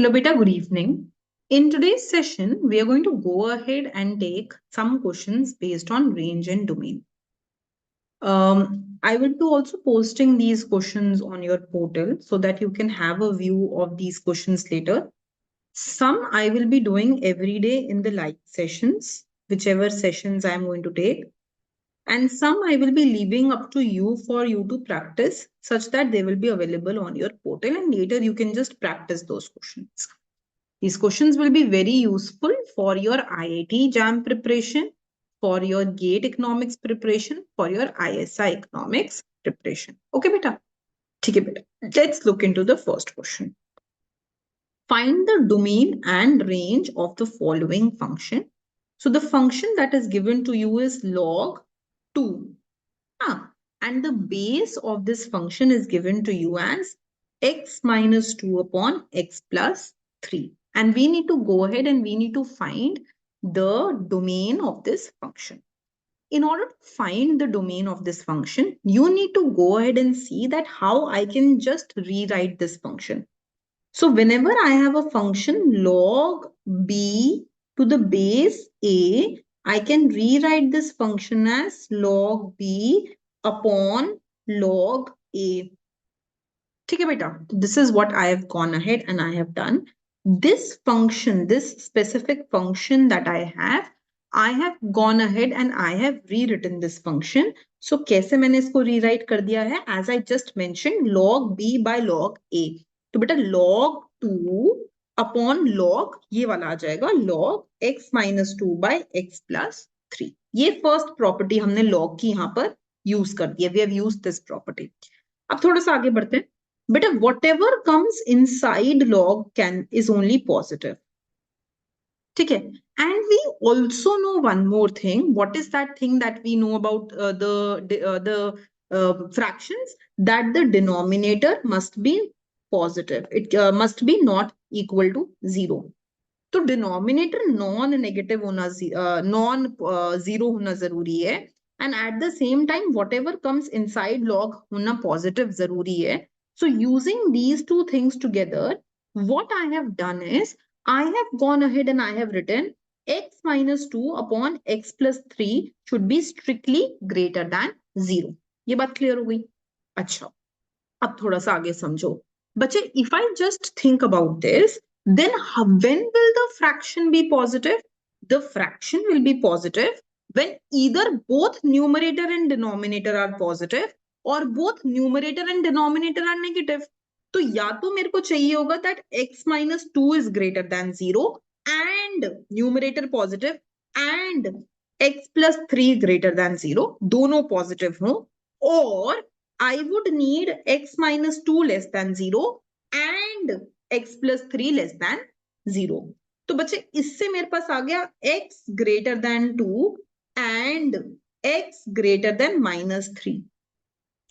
Hello beta, good evening. In today's session, we are going to go ahead and take some questions based on range and domain. I will be also posting these questions on your portal so that you can have a view of these questions later. Some I will be doing every day in the live sessions, whichever sessions I am going to take. And some I will be leaving up to you for you to practice such that they will be available on your portal and later you can just practice those questions. These questions will be very useful for your IIT JAM preparation, for your GATE economics preparation, for your ISI economics preparation. Okay, beta? Okay, beta. Let's look into the first question. Find the domain and range of the following function. So the function that is given to you is log 2. And the base of this function is given to you as x minus 2 upon x plus 3. And we need to go ahead and we need to find the domain of this function. In order to find the domain of this function, you need to go ahead and see that how I can just rewrite this function. So whenever I have a function log b to the base a, I can rewrite this function as log b upon log a. Okay, beta. This is what I have gone ahead and I have done. This function, this specific function that I have gone ahead and I have rewritten this function. So कैसे मैंने इसको rewrite कर दिया है? As I just mentioned, log b by log a. तो बेटा log 2 upon log ये वाला आ जाएगा log x minus 2 by x plus 3. ये first property हमने log की यहाँ पर use कर दिया. We have used this property. अब थोड़ा सा आगे बढ़ते हैं. But whatever comes inside log is only positive. Okay. And we also know one more thing. What is that thing that we know about the fractions? That the denominator must be positive. It must be not equal to 0. तो denominator non-negative होना non-zero होना जरूरी है. And at the same time, whatever comes inside log होना positive जरूरी है. So using these two things together, what I have done is, I have gone ahead and I have written x minus 2 upon x plus 3 should be strictly greater than 0. ये बात clear हो गई? अच्छा, अब थोड़ा सा आगे समझो. बच्चे, if I just think about this, then when will the fraction be positive? The fraction will be positive when either both numerator and denominator are positive or both numerator and denominator are negative. तो या तो मेरे को चाहिए होगा that x minus 2 is greater than 0 and numerator positive and x plus 3 greater than 0, दोनों positive हो, or I would need x minus 2 less than 0 and x plus 3 less than 0. तो बच्चे इससे मेरे पास आ गया x greater than 2 and x greater than minus 3.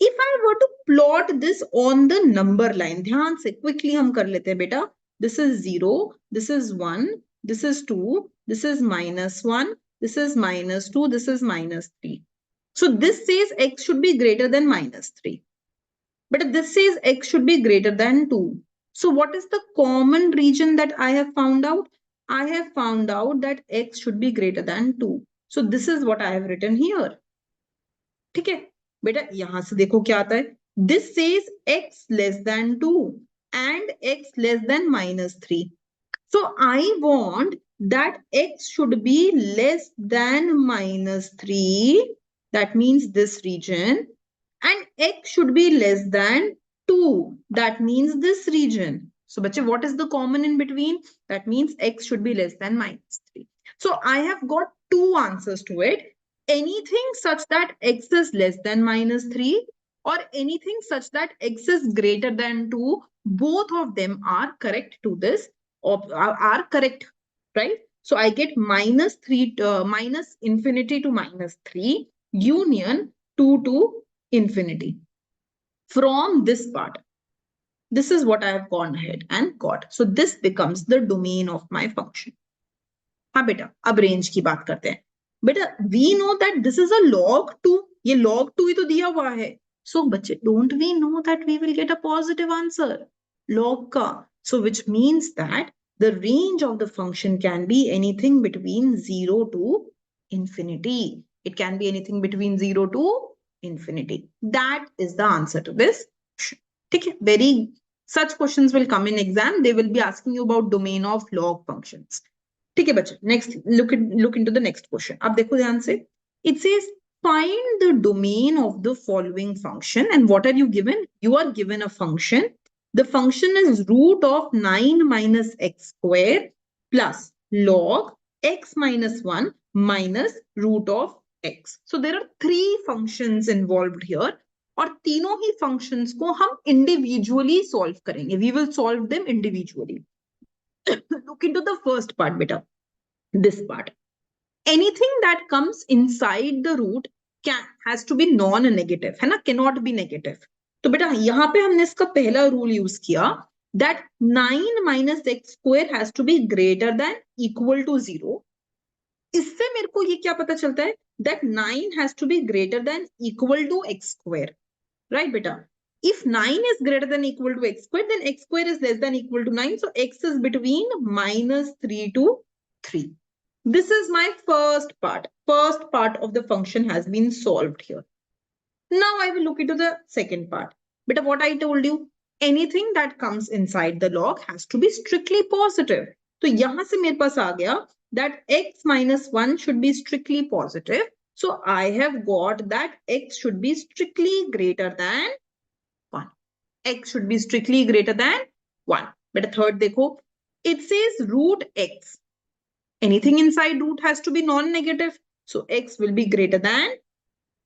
If I were to plot this on the number line, ध्यान से quickly हम कर लेते हैं बेटा. This is 0, this is 1, this is 2, this is minus 1, this is minus 2, this is minus 3. So this says x should be greater than minus 3. But this says x should be greater than 2. So what is the common region that I have found out? I have found out that x should be greater than 2. So this is what I have written here. ठीक है बेटा, यहां से देखो क्या आता है. This says x less than 2 and x less than minus 3. So I want that x should be less than minus 3. That means this region. And x should be less than 2. That means this region. So, bache, what is the common in between? That means x should be less than minus 3. So, I have got two answers to it. Anything such that x is less than minus 3 or anything such that x is greater than 2, both of them are correct to this, are correct, right? So, I get minus 3, minus infinity to minus 3 union 2 to infinity. From this part, this is what I have gone ahead and got. So this becomes the domain of my function. हाँ बेटा, अब range की बात करते हैं. बेटा, we know that this is a log 2. ये log 2 ही तो दिया हुआ है. So बच्चे, don't we know that we will get a positive answer? Log का So which means that the range of the function can be anything between 0 to infinity. It can be anything between 0 to infinity. That is the answer to this question. Okay, very such questions will come in exam. They will be asking you about domain of log functions. ठीक है बच्चे, next look into the next question. अब देखो ध्यान से. It says find the domain of the following function, and what are you given? You are given a function. The function is root of 9 minus x square plus log x minus 1 minus root of x. So there are three functions involved here. और तीनों ही functions को हम individually solve करेंगे. We will solve them individually. Look into the first part, beta. This part. Anything that comes inside the root has to be non-negative, है ना? Cannot be negative. तो बेटा यहाँ पे हमने इसका पहला रूल यूज किया that 9 minus x square has to be greater than equal to 0. इससे मेरे को ये क्या पता चलता है that 9 has to be greater than equal to x square. Right, beta? If 9 is greater than equal to x square, then x square is less than equal to 9. So x is between minus 3 to 3. This is my first part. First part of the function has been solved here. Now I will look into the second part. But what I told you, anything that comes inside the log has to be strictly positive. So यहाँ से मेरे पास आ गया that x minus 1 should be strictly positive. So I have got that x should be strictly greater than 1. X should be strictly greater than 1. But a third देखो, it says root x. Anything inside root has to be non-negative. So x will be greater than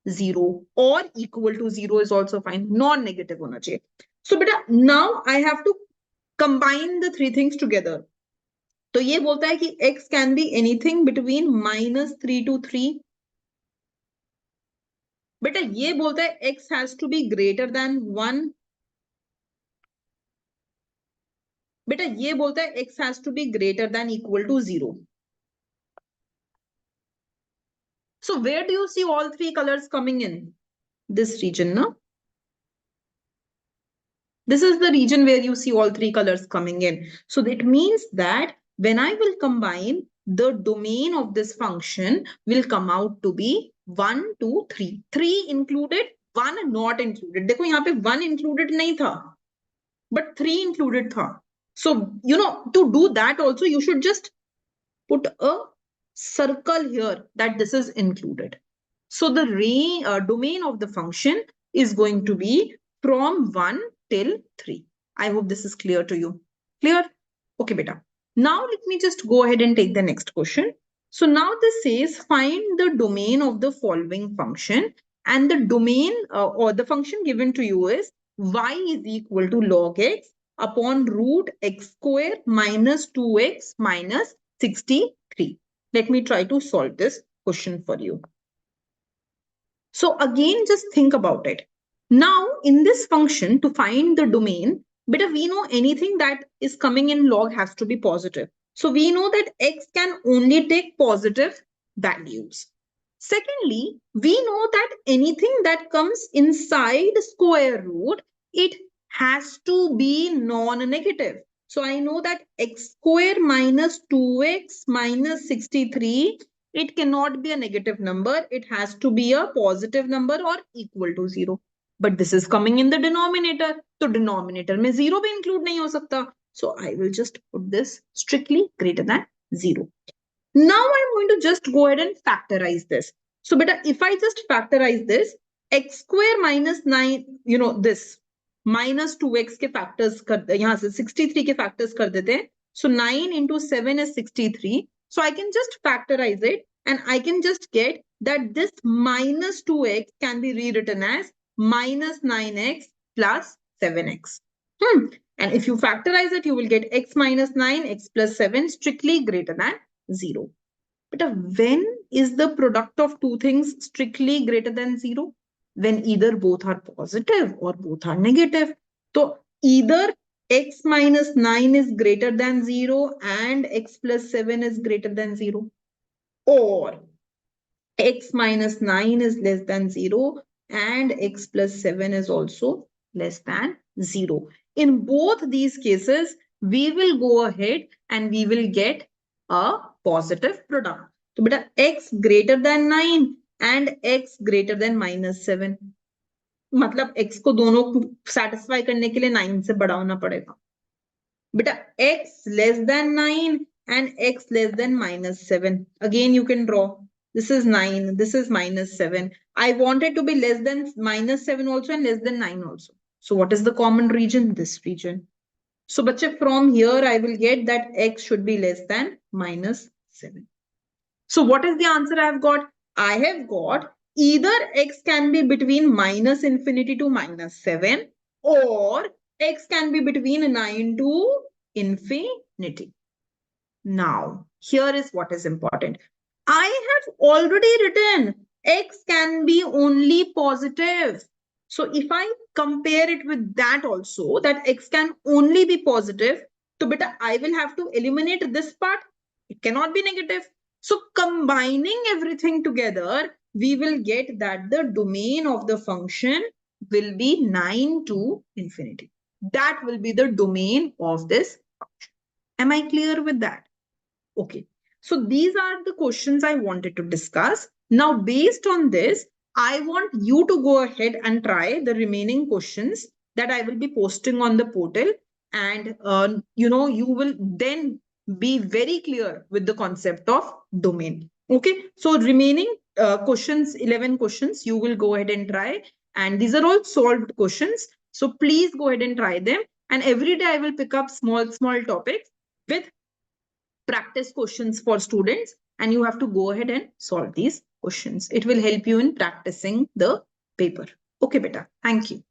0 or equal to 0 is also fine. Non-negative होना चाहिए. So beta, now I have to combine the three things together. तो ये बोलता है कि x can be anything between minus 3 to 3. बेटा ये बोलता है x has to be greater than 1. बेटा ये बोलता है x has to be greater than equal to 0. So where do you see all three colors coming in? This region, no? This is the region where you see all three colors coming in. So that means that when I will combine, the domain of this function will come out to be 1, 2, 3. 3 included, 1 not included. देखो यहाँ पे 1 included नहीं था, but 3 included था. So, you know, to do that also, you should just put a circle here that this is included. So the domain of the function is going to be from 1 till 3. I hope this is clear to you. Clear? Okay, beta. Now let me just go ahead and take the next question. So now this says find the domain of the following function, and the domain or the function given to you is y is equal to log x upon root x square minus 2x minus 63. Let me try to solve this question for you. So again, just think about it. Now, in this function, to find the domain, beta, we know anything that is coming in log has to be positive. So we know that x can only take positive values. Secondly, we know that anything that comes inside square root, it has to be non-negative. So I know that x square minus 2x minus 63, it cannot be a negative number. It has to be a positive number or equal to 0. But this is coming in the denominator. So denominator में 0 भी include नहीं हो सकता. So I will just put this strictly greater than 0. Now I'm going to just go ahead and factorize this. So beta, if I just factorize this, x square minus 9, you know, this minus 2x के factors कर यहाँ से 63 के factors कर देते हैं. So 9 into 7 is 63. So I can just factorize it and I can just get that this minus 2x can be rewritten as minus 9x plus 7x. And if you factorize it, you will get x minus 9, x plus 7 strictly greater than 0. But when is the product of two things strictly greater than 0? When either both are positive or both are negative. So either x minus 9 is greater than 0 and x plus 7 is greater than 0. Or x minus 9 is less than 0 and x plus 7 is also less than 0. In both these cases, we will go ahead and we will get a positive product. So beta x greater than 9 and x greater than -7. मतलब x को दोनों satisfy करने के लिए 9 से बड़ा होना पड़ेगा. Beta x less than 9 and x less than -7. Again you can draw. This is 9, this is -7. I want it to be less than -7 also and less than 9 also. So what is the common region? This region. So bache, from here I will get that x should be less than -7. So what is the answer I have got? I have got either x can be between -infinity to -7 or x can be between 9 to infinity. Now, here is what is important. I have already written x can be only positive. So if I compare it with that also, that x can only be positive, so beta, I will have to eliminate this part. It cannot be negative. So combining everything together, we will get that the domain of the function will be 9 to infinity. That will be the domain of this function. Am I clear with that? Okay. So these are the questions I wanted to discuss. Now, based on this, I want you to go ahead and try the remaining questions that I will be posting on the portal. And, you will then be very clear with the concept of domain. Okay. So remaining questions, 11 questions, you will go ahead and try. And these are all solved questions. So please go ahead and try them. And every day I will pick up small topics with practice questions for students, and you have to go ahead and solve these questions. It will help you in practicing the paper. Okay, beta. Thank you.